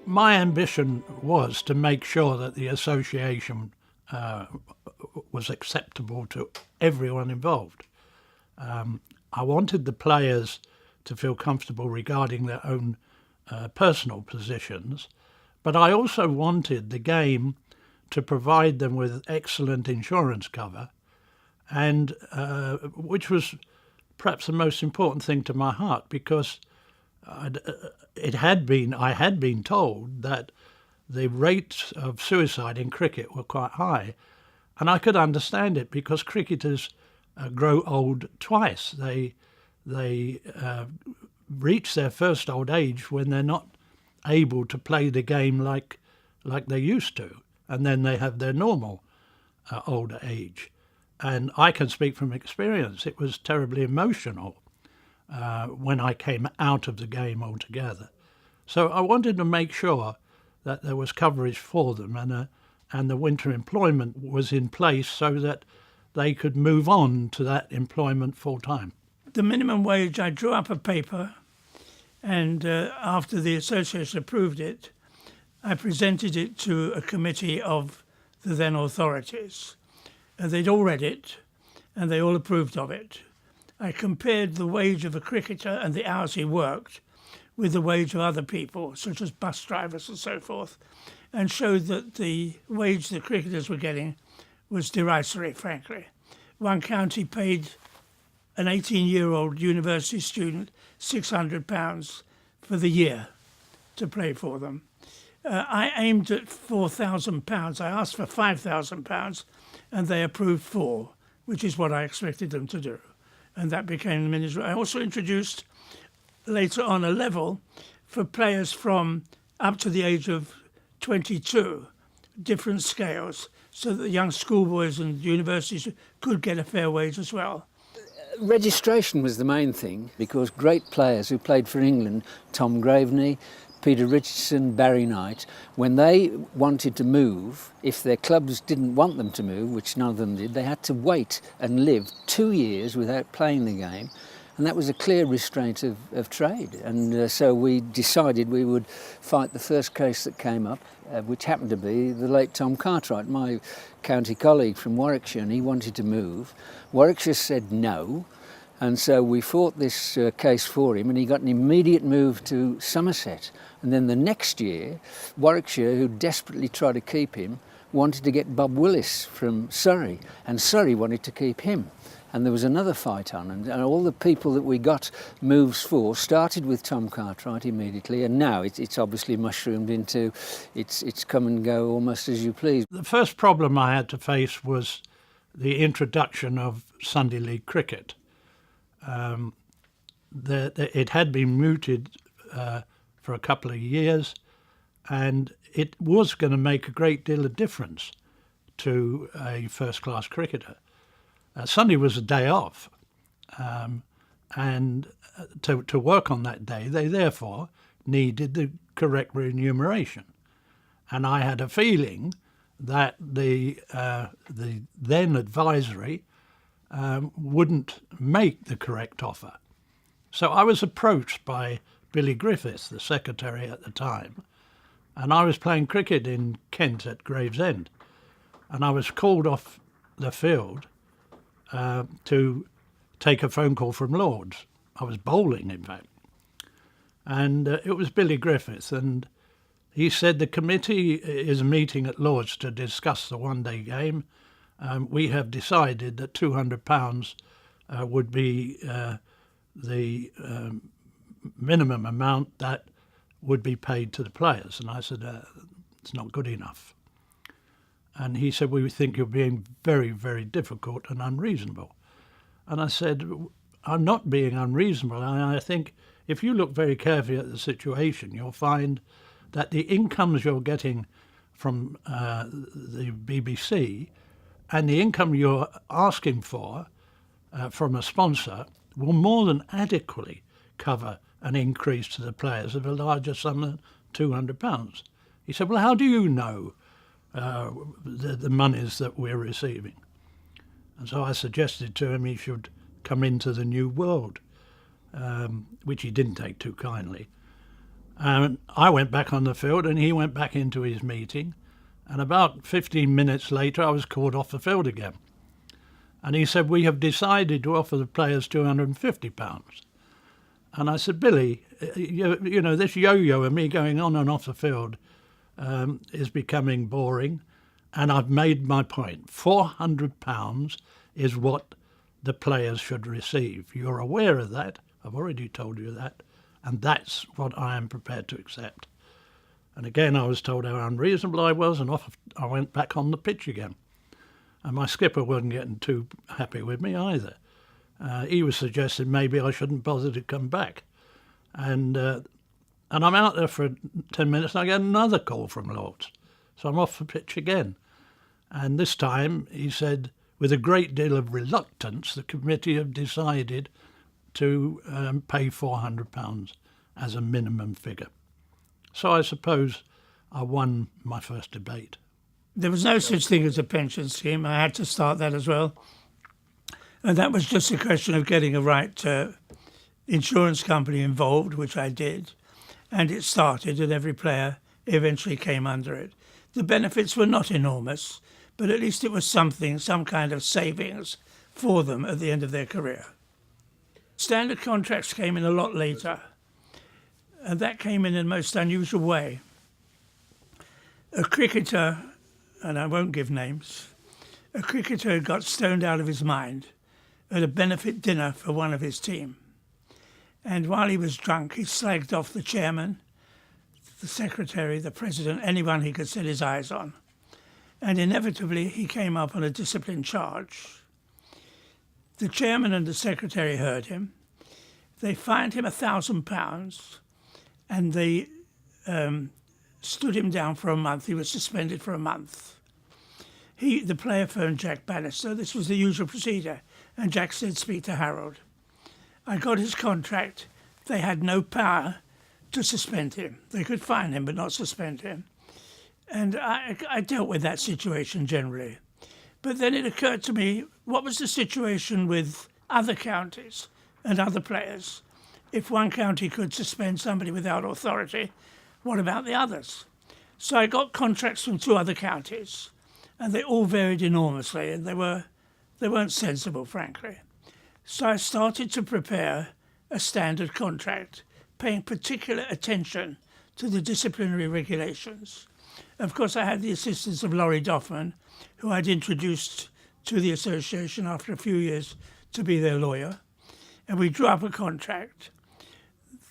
My ambition was to make sure that the association was acceptable to everyone involved. I wanted the players to feel comfortable regarding their own personal positions, but I also wanted the game to provide them with excellent insurance cover, and which was perhaps the most important thing to my heart, because I had been told that the rates of suicide in cricket were quite high, and I could understand it because cricketers grow old twice. They reach their first old age when they're not able to play the game like they used to, and then they have their normal older age. And I can speak from experience. It was terribly emotional when I came out of the game altogether. So I wanted to make sure that there was coverage for them, and the winter employment was in place so that they could move on to that employment full time. The minimum wage, I drew up a paper, and after the association approved it, I presented it to a committee of the then authorities. They'd all read it, and they all approved of it. I compared the wage of a cricketer and the hours he worked with the wage of other people, such as bus drivers and so forth, and showed that the wage the cricketers were getting was derisory, frankly. One county paid an 18-year-old university student £600 for the year to play for them. I aimed at £4,000. I asked for £5,000, and they approved £4,000, which is what I expected them to do. And that became the ministry. I also introduced later on a level for players from up to the age of 22, different scales, so that the young schoolboys and universities could get a fair wage as well. Registration was the main thing, because great players who played for England, Tom Graveney, Peter Richardson, Barry Knight, when they wanted to move, if their clubs didn't want them to move, which none of them did, they had to wait and live 2 years without playing the game. And that was a clear restraint of trade. And so we decided we would fight the first case that came up, which happened to be the late Tom Cartwright, my county colleague from Warwickshire, and he wanted to move. Warwickshire said no. And so we fought this case for him, and he got an immediate move to Somerset. And then the next year, Warwickshire, who desperately tried to keep him, wanted to get Bob Willis from Surrey, and Surrey wanted to keep him. And there was another fight on, and all the people that we got moves for started with Tom Cartwright immediately, and now it's obviously mushroomed into it's come and go almost as you please. The first problem I had to face was the introduction of Sunday League cricket. It had been mooted for a couple of years, and it was going to make a great deal of difference to a first-class cricketer. Sunday was a day off, and to work on that day, they therefore needed the correct remuneration. And I had a feeling that the then advisory wouldn't make the correct offer. So I was approached by Billy Griffiths, the secretary at the time, and I was playing cricket in Kent at Gravesend, and I was called off the field to take a phone call from Lords. I was bowling, in fact. And it was Billy Griffiths, and he said the committee is meeting at Lords to discuss the one-day game. We have decided that £200 would be the minimum amount that would be paid to the players. And I said, it's not good enough. And he said, we think you're being very, very difficult and unreasonable. And I said, I'm not being unreasonable. And I think if you look very carefully at the situation, you'll find that the incomes you're getting from the BBC and the income you're asking for from a sponsor will more than adequately cover an increase to the players of a larger sum than £200. He said, well, how do you know the monies that we're receiving? And so I suggested to him he should come into the new world, which he didn't take too kindly. And I went back on the field and he went back into his meeting. And about 15 minutes later, I was called off the field again. And he said, "We have decided to offer the players £250. And I said, "Billy, you know, this yo-yo and me going on and off the field is becoming boring. And I've made my point. £400 is what the players should receive. You're aware of that. I've already told you that. And that's what I am prepared to accept." And again, I was told how unreasonable I was, and off I went back on the pitch again. And my skipper wasn't getting too happy with me either. He was suggesting maybe I shouldn't bother to come back. And I'm out there for 10 minutes and I get another call from Lords. So I'm off the pitch again. And this time he said, with a great deal of reluctance, the committee have decided to pay £400 as a minimum figure. So I suppose I won my first debate. There was no such thing as a pension scheme. I had to start that as well. And that was just a question of getting a right insurance company involved, which I did. And it started, and every player eventually came under it. The benefits were not enormous, but at least it was something, some kind of savings for them at the end of their career. Standard contracts came in a lot later, and that came in a most unusual way. A cricketer, and I won't give names, a cricketer got stoned out of his mind at a benefit dinner for one of his team. And while he was drunk, he slagged off the chairman, the secretary, the president, anyone he could set his eyes on. And inevitably, he came up on a discipline charge. The chairman and the secretary heard him. They fined him £1,000 and they stood him down for a month. He was suspended for a month. The player phoned Jack Bannister. This was the usual procedure. And Jack said, "Speak to Harold." I got his contract. They had no power to suspend him. They could fine him but not suspend him. And I dealt with that situation generally. But then it occurred to me, what was the situation with other counties and other players? If one county could suspend somebody without authority, what about the others? So I got contracts from 2 other counties, and they all varied enormously, and they weren't sensible, frankly. So I started to prepare a standard contract, paying particular attention to the disciplinary regulations. Of course, I had the assistance of Laurie Doffman, who I'd introduced to the association after a few years to be their lawyer, and we drew up a contract.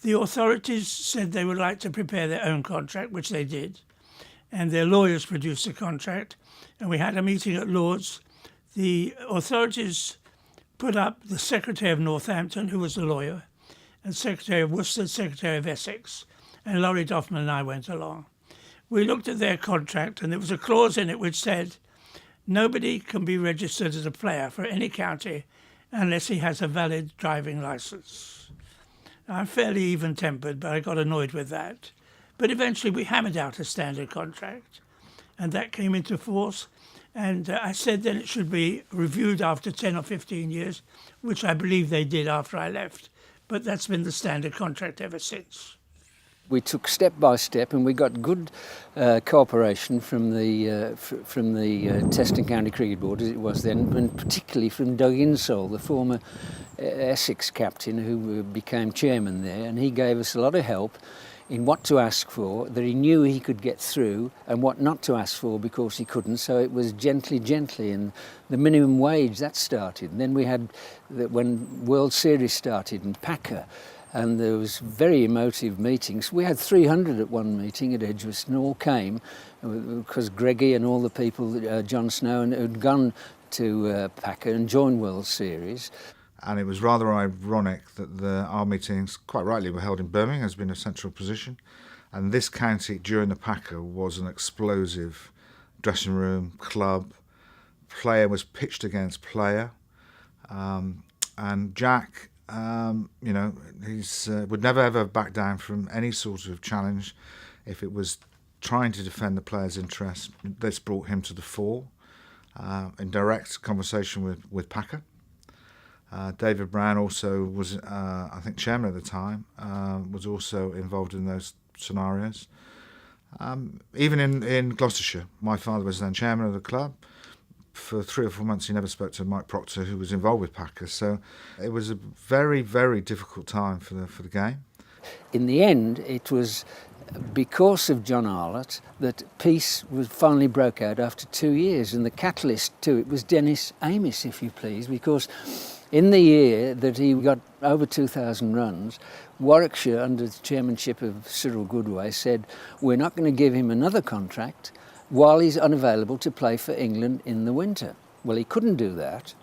The authorities said they would like to prepare their own contract, which they did, and their lawyers produced a contract, and we had a meeting at Lords. The authorities put up the Secretary of Northampton, who was the lawyer, and Secretary of Worcester, Secretary of Essex, and Laurie Doffman and I went along. We looked at their contract, and there was a clause in it which said nobody can be registered as a player for any county unless he has a valid driving licence. I'm fairly even-tempered, but I got annoyed with that. But eventually we hammered out a standard contract, and that came into force. And I said then it should be reviewed after 10 or 15 years, which I believe they did after I left. But that's been the standard contract ever since. We took step by step, and we got good cooperation from the Teston County Cricket Board, as it was then, and particularly from Doug Insole, the former Essex captain who became chairman there, and he gave us a lot of help in what to ask for, that he knew he could get through, and what not to ask for because he couldn't. So it was gently, and the minimum wage, that started. And then we had, when World Series started in Packer, and there was very emotive meetings. We had 300 at one meeting at Edgeworth, and all came because Greggy and all the people, John Snow, had gone to Packer and joined World Series. And it was rather ironic that our meetings, quite rightly, were held in Birmingham, has been a central position. And this county, during the Packer, was an explosive dressing room, club. Player was pitched against player. And Jack, he's would never ever back down from any sort of challenge. If it was trying to defend the player's interest, this brought him to the fore in direct conversation with Packer. David Brown also was, I think, chairman at the time, was also involved in those scenarios. Even in Gloucestershire, my father was then chairman of the club. For 3 or 4 months, he never spoke to Mike Proctor, who was involved with Packers. So it was a very, very difficult time for the game. In the end, it was because of John Arlott that peace was finally broke out after 2 years, and the catalyst to it was Dennis Amiss, if you please, because in the year that he got over 2,000 runs, Warwickshire, under the chairmanship of Cyril Goodway, said, we're not going to give him another contract while he's unavailable to play for England in the winter. Well, he couldn't do that,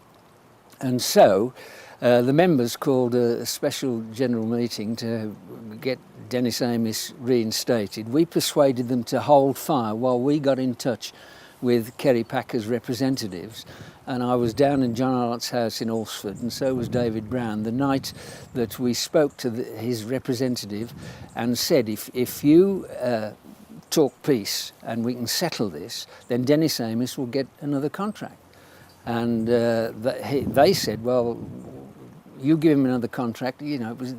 and so the members called a special general meeting to get Dennis Amiss reinstated. We persuaded them to hold fire while we got in touch with Kerry Packer's representatives, and I was down in John Arlott's house in Alresford, and so was David Brown, the night that we spoke to his representative and said, if you talk peace and we can settle this, then Dennis Amiss will get another contract. And they said, well, you give him another contract, you know, it was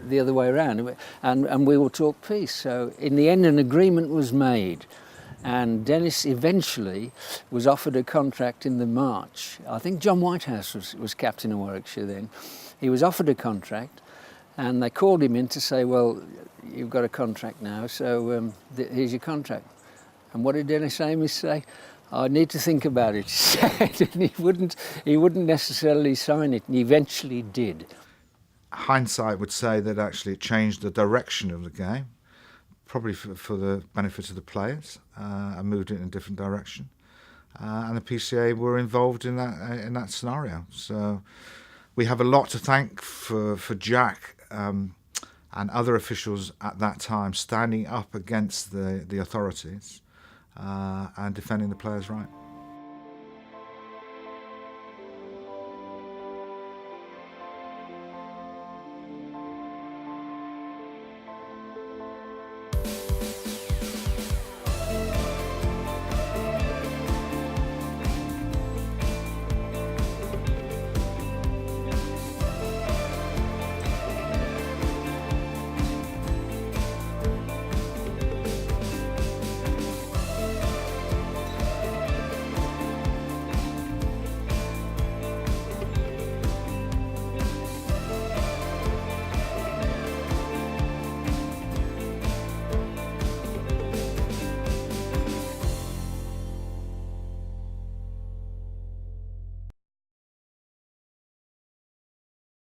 the other way around, and we will talk peace. So in the end, an agreement was made, and Dennis eventually was offered a contract in the March. I think John Whitehouse was captain of Warwickshire then. He was offered a contract, and they called him in to say, well, you've got a contract now, so here's your contract. And what did Dennis Amiss say? I need to think about it, he said, and he wouldn't necessarily sign it, and he eventually did. Hindsight would say that actually it changed the direction of the game, probably for the benefit of the players, and moved it in a different direction. And the PCA were involved in that scenario. So we have a lot to thank for Jack and other officials at that time standing up against the authorities and defending the players' right.